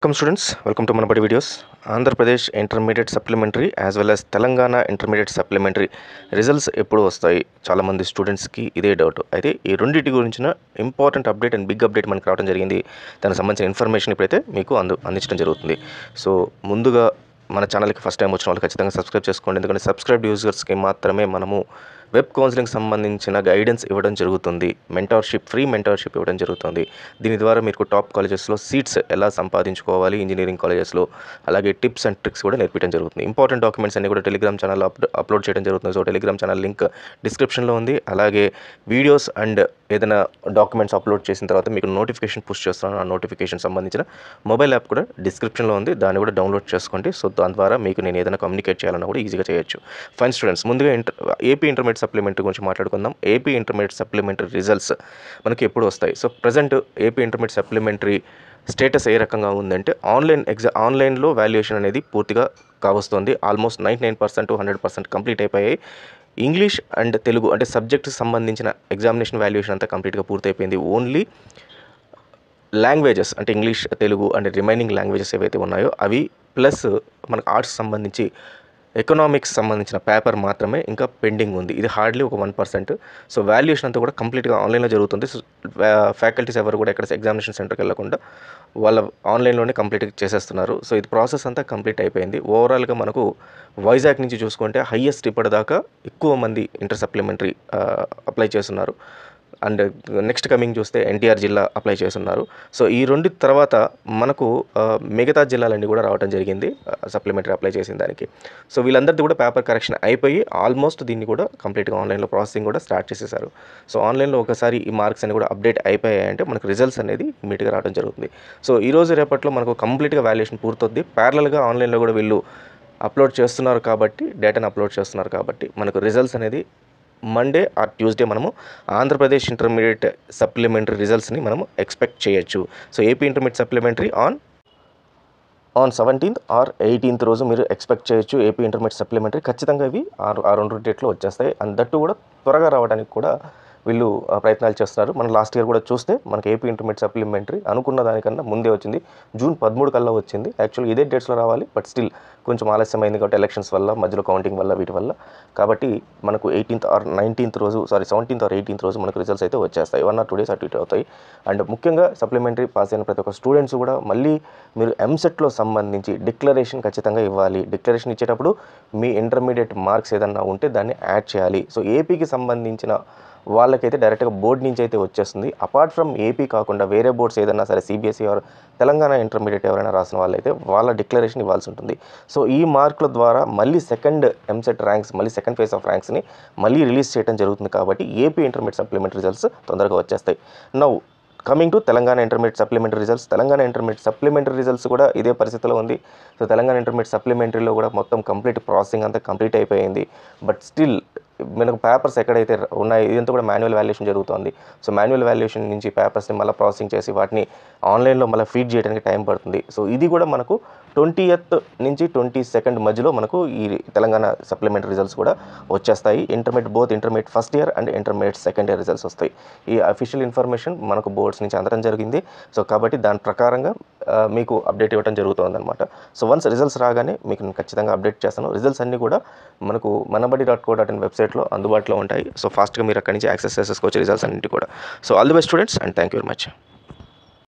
Welcome students, welcome to Manabadi videos. Andhra Pradesh intermediate supplementary as well as Telangana intermediate supplementary results ఎప్పుడు వస్తాయి? చాలామంది స్టూడెంట్స్కి ఇదే డౌట్. అయితే ఈ రెండింటి గురించిన important update and big update మనకు రావడం జరిగింది. దానికి సంబంధించిన ఇన్ఫర్మేషన్ ఇప్పుడైతే మీకు అందించడం జరుగుతుంది. సో ముందుగా మన ఛానల్కి ఫస్ట్ టైం వచ్చిన వాళ్ళు ఖచ్చితంగా సబ్స్క్రైబ్ చేసుకోండి. ఎందుకంటే సబ్స్క్రైబ్ యూజర్స్కి మాత్రమే మనము వెబ్ కౌన్సిలింగ్ సంబంధించిన గైడెన్స్ ఇవ్వడం జరుగుతుంది. ఫ్రీ మెంటర్షిప్ ఇవ్వడం జరుగుతుంది. దీని ద్వారా మీకు టాప్ కాలేజెస్లో సీట్స్ ఎలా సంపాదించుకోవాలి, ఇంజనీరింగ్ కాలేజెస్లో, అలాగే టిప్స్ అండ్ ట్రిక్స్ కూడా నేర్పించడం జరుగుతుంది. ఇంపార్టెంట్ డాక్యుమెంట్స్ అన్ని కూడా టెలిగ్రామ్ ఛానల్లో అప్లోడ్ చేయడం జరుగుతుంది. సో టెలిగ్రామ్ ఛానల్ లింక్ డిస్క్రిప్షన్లో ఉంది. అలాగే వీడియోస్ అండ్ ఏదైనా డాక్యుమెంట్స్ అప్లోడ్ చేసిన తర్వాత మీకు నోటిఫికేషన్ పుష్ చేస్తున్నాను. ఆ నోటిఫికేషన్ సంబంధించిన మొబైల్ యాప్ కూడా డిస్క్రిప్షన్లో ఉంది. దాన్ని కూడా డౌన్లోడ్ చేసుకోండి. సో దాని ద్వారా మీకు నేను ఏదైనా కమ్యూనికేట్ చేయాలన్నా కూడా ఈజీగా చేయొచ్చు. ఫైన్ స్టూడెంట్స్, ముందుగా ఏపీ ఇంటర్మీడియట్ సప్లిమెంటరీ గురించి మాట్లాడుకుందాం. ఏపీ ఇంటర్మీడియట్ సప్లిమెంటరీ రిజల్ట్స్ మనకి ఎప్పుడు వస్తాయి? So present AP intermediate supplementary status ఏ రకంగా ఉందంటే ఆన్లైన్లో వాల్యుయేషన్ అనేది పూర్తిగా కావస్తుంది. ఆల్మోస్ట్ 99% to 100% కంప్లీట్ అయిపోయాయి. ఇంగ్లీష్ అండ్ తెలుగు అంటే సబ్జెక్ట్కి సంబంధించిన ఎగ్జామినేషన్ వాల్యుయేషన్ అంతా కంప్లీట్గా పూర్తయిపోయింది. ఓన్లీ లాంగ్వేజెస్ అంటే English, Telugu and remaining languages ఏవైతే ఉన్నాయో అవి ప్లస్ మనకు ఆర్ట్స్ సంబంధించి ఎకనామిక్స్ సంబంధించిన పేపర్ మాత్రమే ఇంకా పెండింగ్ ఉంది. ఇది హార్డ్లీ ఒక 1%. సో వాల్యుయేషన్ అంతా కూడా కంప్లీట్గా ఆన్లైన్లో జరుగుతుంది. సో ఫ్యాకల్టీస్ ఎవరు కూడా ఎక్కడ ఎగ్జామినేషన్ సెంటర్కి వెళ్ళకుండా వాళ్ళ ఆన్లైన్లోనే కంప్లీట్ చేసేస్తున్నారు. సో ఇది ప్రాసెస్ అంతా కంప్లీట్ అయిపోయింది. ఓవరాల్గా మనకు వైజాగ్ నుంచి చూసుకుంటే హయ్యెస్ట్ ఇప్పటిదాకా ఎక్కువ మంది ఇంటర్ సప్లిమెంటరీ అప్లై చేస్తున్నారు. అండ్ నెక్స్ట్ కమింగ్ చూస్తే ఎన్టీఆర్ జిల్లా అప్లై చేస్తున్నారు. సో ఈ రెండు తర్వాత మనకు మిగతా జిల్లాలన్నీ కూడా రావడం జరిగింది సప్లిమెంటరీ అప్లై చేసిన దానికి. సో వీళ్ళందరిది కూడా పేపర్ కరెక్షన్ అయిపోయి ఆల్మోస్ట్ దీన్ని కూడా కంప్లీట్గా ఆన్లైన్లో ప్రాసెసింగ్ కూడా స్టార్ట్ చేసేసారు. సో ఆన్లైన్లో ఒకసారి ఈ మార్క్స్ అన్ని కూడా అప్డేట్ అయిపోయాయంటే మనకు రిజల్ట్స్ అనేది ఇమీడియట్గా రావడం జరుగుతుంది. సో ఈరోజు రేపట్లో మనకు కంప్లీట్గా వాల్యుయేషన్ పూర్తవుద్ది. ప్యారలల్గా ఆన్లైన్లో కూడా వీళ్ళు అప్లోడ్ చేస్తున్నారు కాబట్టి, డేటాను అప్లోడ్ చేస్తున్నారు కాబట్టి మనకు రిజల్ట్స్ అనేది మండే ఆర్ ట్యూస్డే మనము ఆంధ్రప్రదేశ్ ఇంటర్మీడియట్ సప్లిమెంటరీ రిజల్ట్స్ని మనము ఎక్స్పెక్ట్ చేయొచ్చు. So AP intermediate supplementary on 17th or 18th రోజు మీరు ఎక్స్పెక్ట్ చేయొచ్చు. ఏపీ ఇంటర్మీడియట్ సప్లిమెంటరీ ఖచ్చితంగా ఇవి ఆ రెండు డేట్లో వచ్చేస్తాయి. అండ్ దట్టు కూడా త్వరగా రావడానికి కూడా వీళ్ళు ప్రయత్నాలు చేస్తున్నారు. మనం లాస్ట్ ఇయర్ కూడా చూస్తే మనకి ఏపీ ఇంటర్మీడియట్ సప్లిమెంటరీ అనుకున్న దానికన్నా ముందే వచ్చింది. June 13 కల్లా వచ్చింది. యాక్చువల్గా ఇదే డేట్స్లో రావాలి, బట్ స్టిల్ కొంచెం ఆలస్యమైంది కాబట్టి ఎలక్షన్స్ వల్ల, మధ్యలో కౌంటింగ్ వల్ల, వీటి వల్ల. కాబట్టి మనకు 18th or 19th రోజు 17th or 18th రోజు మనకు రిజల్ట్స్ అయితే వచ్చేస్తాయి. 1 or 2 days అటు ఇటు అవుతాయి. అండ్ ముఖ్యంగా సప్లిమెంటరీ పాస్ అయిన ప్రతి ఒక్క స్టూడెంట్స్ కూడా మళ్ళీ మీరు ఎంసెట్లో సంబంధించి డిక్లరేషన్ ఖచ్చితంగా ఇవ్వాలి. డిక్లరేషన్ ఇచ్చేటప్పుడు మీ ఇంటర్మీడియట్ మార్క్స్ ఏదన్నా ఉంటే దాన్ని యాడ్ చేయాలి. సో ఏపీకి సంబంధించిన వాళ్ళకైతే డైరెక్ట్గా బోర్డు నుంచి అయితే వచ్చేస్తుంది. అపార్ట్ ఫ్రమ్ ఏపీ కాకుండా వేరే బోర్డ్స్ ఏదైనా సరే, సిబిఎస్ఈ ఆర్ తెలంగాణ ఇంటర్మీడియట్ ఎవరైనా రాసిన వాళ్ళైతే వాళ్ళ డిక్లరేషన్ ఇవ్వాల్సి ఉంటుంది. సో ఈ మార్కుల ద్వారా మళ్ళీ సెకండ్ ఎంసెట్ ర్యాంక్స్, మళ్ళీ సెకండ్ ఫేజ్ ఆఫ్ ర్యాంక్స్ని మళ్ళీ రిలీజ్ చేయడం జరుగుతుంది. కాబట్టి ఏపీ ఇంటర్మీడియట్ సప్లిమెంటరీ రిజల్ట్స్ తొందరగా వచ్చేస్తాయి. Now coming to Telangana intermediate supplementary results. Telangana intermediate supplementary results కూడా ఇదే పరిస్థితిలో ఉంది. సో తెలంగాణ ఇంటర్మీడియట్ సప్లిమెంటరీలో కూడా మొత్తం కంప్లీట్ ప్రాసెసింగ్ అంతా కంప్లీట్ అయిపోయింది. బట్ స్టిల్ మనకు పేపర్స్ ఎక్కడైతే ఉన్నాయి ఇదంతా కూడా మాన్యువల్ వాల్యుయేషన్ జరుగుతుంది. సో మాన్యువల్ వాల్యుయేషన్ నుంచి పేపర్స్ని మళ్ళీ ప్రాసెసింగ్ చేసి వాటిని ఆన్లైన్లో మళ్ళీ ఫీడ్ చేయడానికి టైం పడుతుంది. సో ఇది కూడా మనకు 20th నుంచి 22nd మధ్యలో మనకు ఈ తెలంగాణ సప్లిమెంటరీ రిజల్ట్స్ కూడా వచ్చేస్తాయి. Intermediate first year and intermediate second year results వస్తాయి. ఈ అఫీషియల్ ఇన్ఫర్మేషన్ మనకు బోర్డ్స్ నుంచి అందడం జరిగింది. సో కాబట్టి దాని ప్రకారంగా మీకు అప్డేట్ ఇవ్వడం జరుగుతుంది అనమాట. సో వన్స్ రిజల్ట్స్ రాగానే మీకు నేను ఖచ్చితంగా అప్డేట్ చేస్తాను. రిజల్ట్స్ అన్నీ కూడా మనకు manabadi.co.in వెబ్సైట్లో అందుబాటులో ఉంటాయి. సో ఫాస్ట్గా మీరు అక్కడి నుంచి యాక్సెస్ చేసుకోవచ్చు రిజల్ట్స్ అన్నింటి కూడా. So all the best students and thank you very much.